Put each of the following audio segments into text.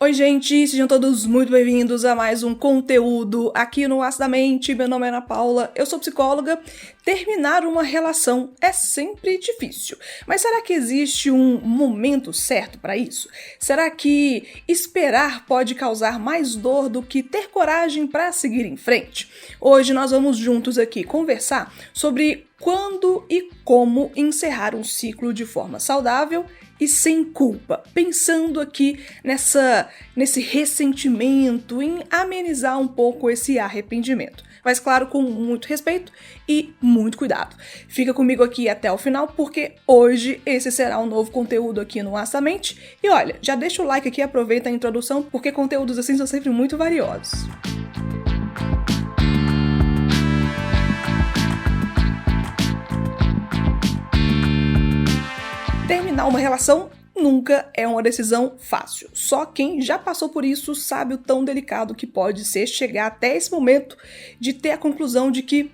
Oi gente, sejam todos muito bem-vindos a mais um conteúdo aqui no Acidamente. Meu nome é Ana Paula, eu sou psicóloga. Terminar uma relação é sempre difícil, mas será que existe um momento certo para isso? Será que esperar pode causar mais dor do que ter coragem para seguir em frente? Hoje nós vamos juntos aqui conversar sobre quando e como encerrar um ciclo de forma saudável e sem culpa, pensando aqui nesse ressentimento, em amenizar um pouco esse arrependimento. Mas claro, com muito respeito e muito cuidado. Fica comigo aqui até o final, porque hoje esse será um novo conteúdo aqui no Acidamente. E olha, já deixa o like aqui, aproveita a introdução, porque conteúdos assim são sempre muito valiosos. Terminar uma relação nunca é uma decisão fácil. Só quem já passou por isso sabe o tão delicado que pode ser chegar até esse momento de ter a conclusão de que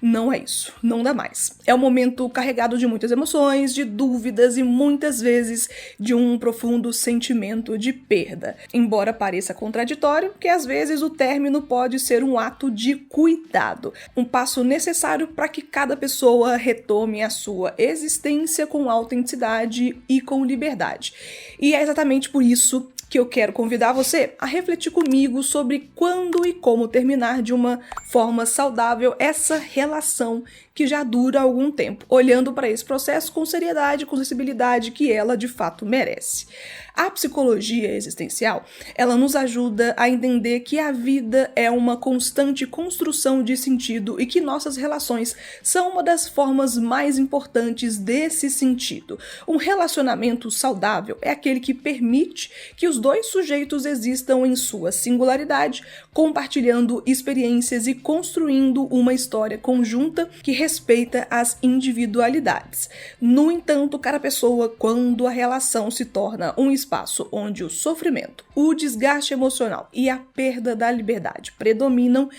não é isso, não dá mais. É um momento carregado de muitas emoções, de dúvidas e muitas vezes de um profundo sentimento de perda. Embora pareça contraditório, que às vezes o término pode ser um ato de cuidado, um passo necessário para que cada pessoa retome a sua existência com autenticidade e com liberdade. E é exatamente por isso que eu quero convidar você a refletir comigo sobre quando e como terminar de uma forma saudável essa relação que já dura algum tempo, olhando para esse processo com seriedade, com sensibilidade que ela de fato merece. A psicologia existencial, ela nos ajuda a entender que a vida é uma constante construção de sentido e que nossas relações são uma das formas mais importantes desse sentido. Um relacionamento saudável é aquele que permite que os dois sujeitos existam em sua singularidade, compartilhando experiências e construindo uma história conjunta que respeita as individualidades. No entanto, cada pessoa, quando a relação se torna um espaço onde o sofrimento, o desgaste emocional e a perda da liberdade predominam,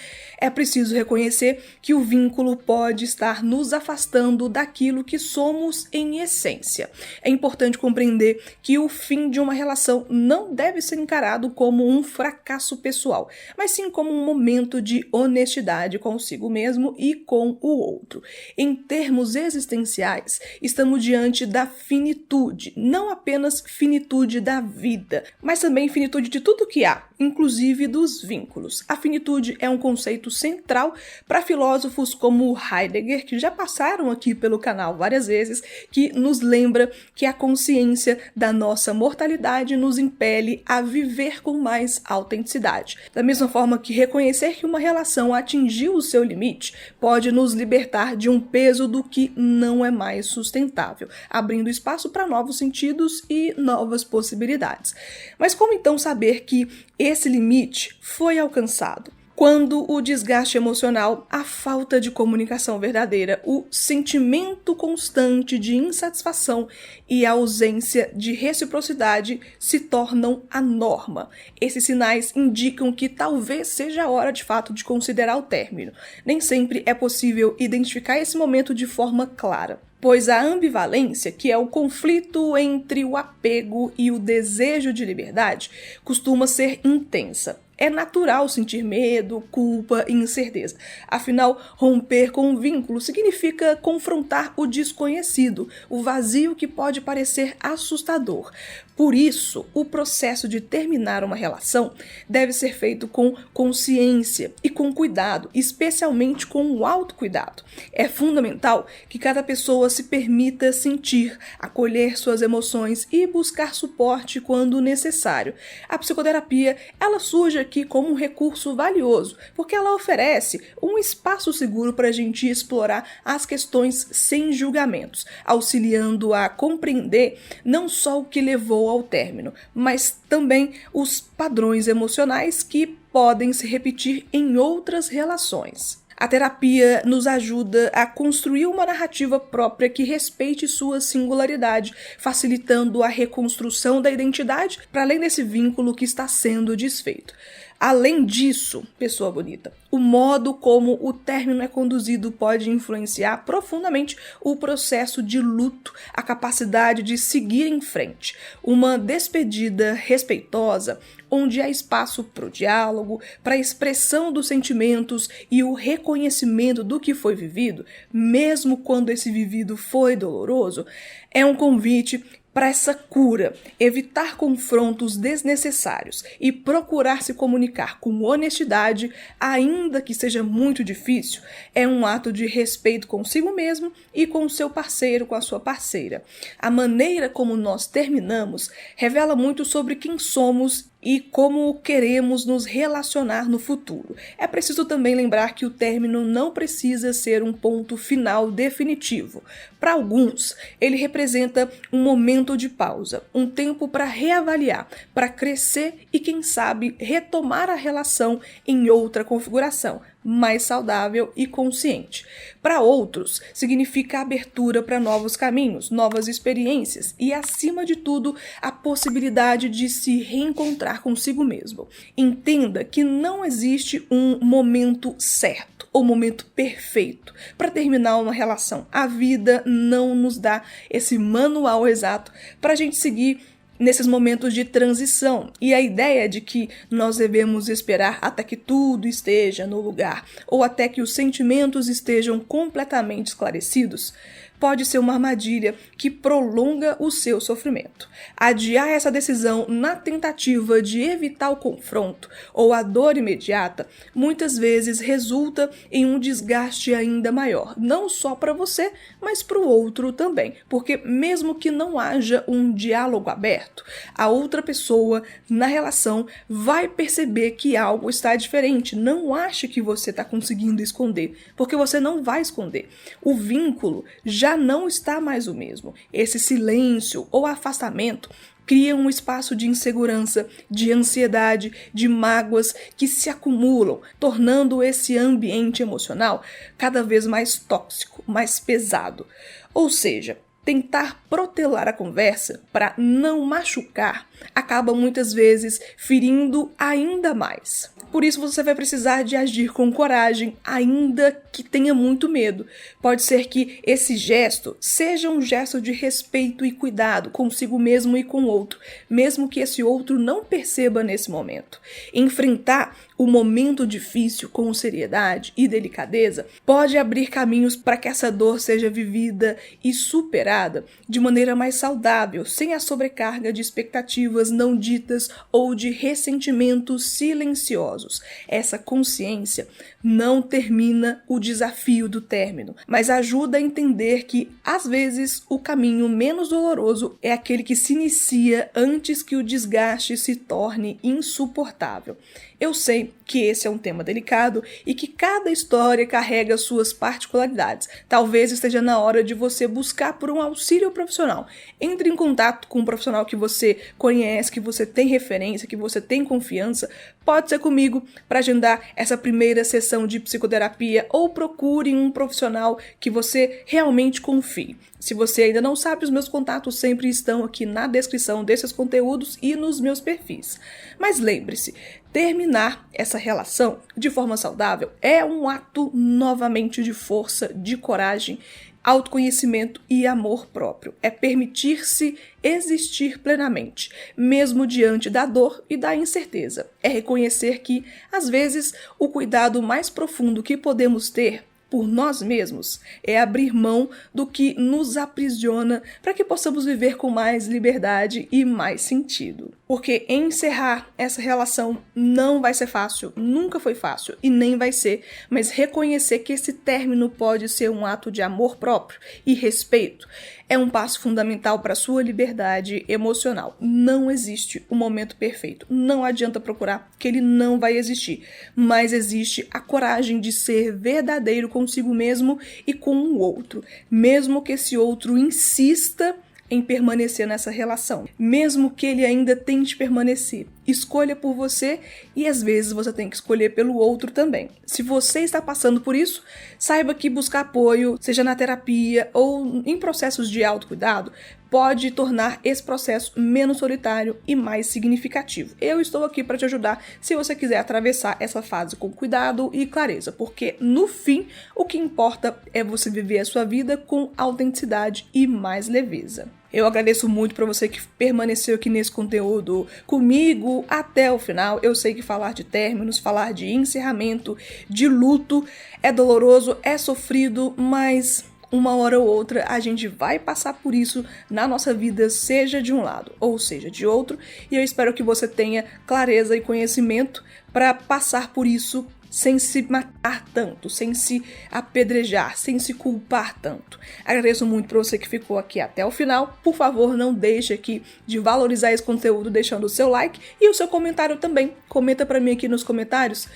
é preciso reconhecer que o vínculo pode estar nos afastando daquilo que somos em essência. É importante compreender que o fim de uma relação não deve ser encarado como um fracasso pessoal, mas sim como um momento de honestidade consigo mesmo e com o outro. Em termos existenciais, estamos diante da finitude, não apenas finitude da vida, mas também finitude de tudo que há, inclusive dos vínculos. A finitude é um conceito central para filósofos como Heidegger, que já passaram aqui pelo canal várias vezes, que nos lembra que a consciência da nossa mortalidade nos impele a viver com mais autenticidade. Da mesma forma que reconhecer que uma relação atingiu o seu limite pode nos libertar de um peso do que não é mais sustentável, abrindo espaço para novos sentidos e novas possibilidades. Mas como então saber que esse limite foi alcançado? Quando o desgaste emocional, a falta de comunicação verdadeira, o sentimento constante de insatisfação e a ausência de reciprocidade se tornam a norma. Esses sinais indicam que talvez seja a hora de fato de considerar o término. Nem sempre é possível identificar esse momento de forma clara, pois a ambivalência, que é o conflito entre o apego e o desejo de liberdade, costuma ser intensa. É natural sentir medo, culpa e incerteza. Afinal, romper com um vínculo significa confrontar o desconhecido, o vazio que pode parecer assustador. Por isso, o processo de terminar uma relação deve ser feito com consciência e com cuidado, especialmente com o autocuidado. É fundamental que cada pessoa se permita sentir, acolher suas emoções e buscar suporte quando necessário. A psicoterapia, ela surge aqui como um recurso valioso, porque ela oferece um espaço seguro para a gente explorar as questões sem julgamentos, auxiliando a compreender não só o que levou ao término, mas também os padrões emocionais que podem se repetir em outras relações. A terapia nos ajuda a construir uma narrativa própria que respeite sua singularidade, facilitando a reconstrução da identidade para além desse vínculo que está sendo desfeito. Além disso, pessoa bonita, o modo como o término é conduzido pode influenciar profundamente o processo de luto, a capacidade de seguir em frente. Uma despedida respeitosa, onde há espaço para o diálogo, para a expressão dos sentimentos e o reconhecimento do que foi vivido, mesmo quando esse vivido foi doloroso, é um convite para essa cura, evitar confrontos desnecessários e procurar se comunicar com honestidade, ainda que seja muito difícil, é um ato de respeito consigo mesmo e com o seu parceiro, com a sua parceira. A maneira como nós terminamos revela muito sobre quem somos e como queremos nos relacionar no futuro. É preciso também lembrar que o término não precisa ser um ponto final definitivo. Para alguns, ele representa um momento de pausa, um tempo para reavaliar, para crescer e, quem sabe, retomar a relação em outra configuração, mais saudável e consciente. Para outros, significa abertura para novos caminhos, novas experiências e, acima de tudo, a possibilidade de se reencontrar consigo mesmo. Entenda que não existe um momento certo ou momento perfeito para terminar uma relação. A vida não nos dá esse manual exato para a gente seguir nesses momentos de transição, e a ideia de que nós devemos esperar até que tudo esteja no lugar ou até que os sentimentos estejam completamente esclarecidos pode ser uma armadilha que prolonga o seu sofrimento. Adiar essa decisão na tentativa de evitar o confronto ou a dor imediata muitas vezes resulta em um desgaste ainda maior, não só para você, mas para o outro também, porque mesmo que não haja um diálogo aberto, a outra pessoa na relação vai perceber que algo está diferente. Não ache que você está conseguindo esconder, porque você não vai esconder. O vínculo já não está mais o mesmo. Esse silêncio ou afastamento cria um espaço de insegurança, de ansiedade, de mágoas que se acumulam, tornando esse ambiente emocional cada vez mais tóxico, mais pesado. Ou seja, tentar protelar a conversa para não machucar acaba muitas vezes ferindo ainda mais. Por isso você vai precisar de agir com coragem, ainda que tenha muito medo. Pode ser que esse gesto seja um gesto de respeito e cuidado consigo mesmo e com o outro, mesmo que esse outro não perceba nesse momento. Enfrentar o momento difícil com seriedade e delicadeza pode abrir caminhos para que essa dor seja vivida e superada de maneira mais saudável, sem a sobrecarga de expectativas não ditas ou de ressentimentos silenciosos. Essa consciência não termina o desafio do término, mas ajuda a entender que, às vezes, o caminho menos doloroso é aquele que se inicia antes que o desgaste se torne insuportável. Eu sei que esse é um tema delicado e que cada história carrega suas particularidades. Talvez esteja na hora de você buscar por um auxílio profissional. Entre em contato com um profissional que você conhece, que você tem referência, que você tem confiança. Pode ser comigo para agendar essa primeira sessão de psicoterapia ou procure um profissional que você realmente confie. Se você ainda não sabe, os meus contatos sempre estão aqui na descrição desses conteúdos e nos meus perfis. Mas lembre-se, terminar essa relação de forma saudável é um ato novamente de força, de coragem, autoconhecimento e amor próprio. É permitir-se existir plenamente, mesmo diante da dor e da incerteza. É reconhecer que, às vezes, o cuidado mais profundo que podemos ter por nós mesmos é abrir mão do que nos aprisiona para que possamos viver com mais liberdade e mais sentido. Porque encerrar essa relação não vai ser fácil, nunca foi fácil e nem vai ser, mas reconhecer que esse término pode ser um ato de amor próprio e respeito é um passo fundamental para a sua liberdade emocional. Não existe o momento perfeito, não adianta procurar, que ele não vai existir, mas existe a coragem de ser verdadeiro consigo mesmo e com o outro, mesmo que esse outro insista em permanecer nessa relação, mesmo que ele ainda tente permanecer. escolha por você e às vezes você tem que escolher pelo outro também. Se você está passando por isso, saiba que buscar apoio, seja na terapia ou em processos de autocuidado, pode tornar esse processo menos solitário e mais significativo. Eu estou aqui para te ajudar se você quiser atravessar essa fase com cuidado e clareza, porque no fim o que importa é você viver a sua vida com autenticidade e mais leveza. Eu agradeço muito para você que permaneceu aqui nesse conteúdo comigo até o final. Eu sei que falar de términos, falar de encerramento, de luto é doloroso, é sofrido, mas uma hora ou outra a gente vai passar por isso na nossa vida, seja de um lado ou seja de outro, e eu espero que você tenha clareza e conhecimento para passar por isso sem se matar tanto, sem se apedrejar, sem se culpar tanto. Agradeço muito para você que ficou aqui até o final. Por favor, não deixe aqui de valorizar esse conteúdo deixando o seu like e o seu comentário também. Comenta para mim aqui nos comentários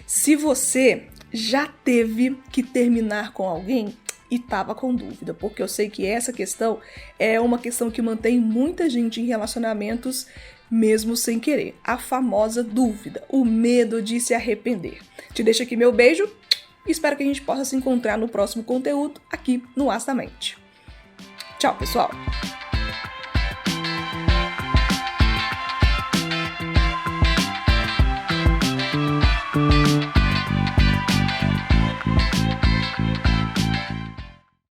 se você já teve que terminar com alguém e tava com dúvida, porque eu sei que essa questão é uma questão que mantém muita gente em relacionamentos mesmo sem querer. A famosa dúvida, o medo de se arrepender. Te deixo aqui meu beijo e espero que a gente possa se encontrar no próximo conteúdo aqui no Astamente. Tchau, pessoal!